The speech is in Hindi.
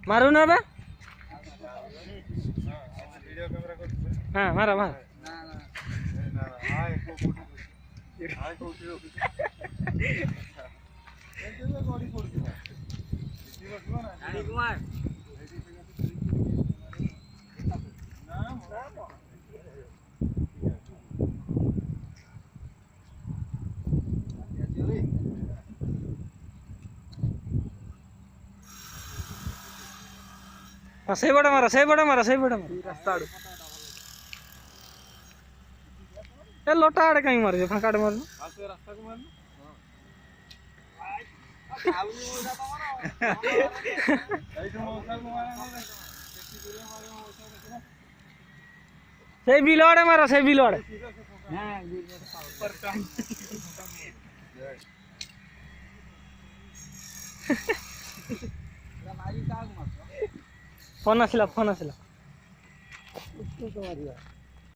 मारू ना बा हाँ मारा मारा सही बड़ा मारा सही बड़ा मारा सही बड़ा मारा रास्ता ए लोटा आड़े कहीं मार फाँका आड़े मार रास्ता को मारना से बिलवाड़े मारा से बिलवाड़े फोन आसला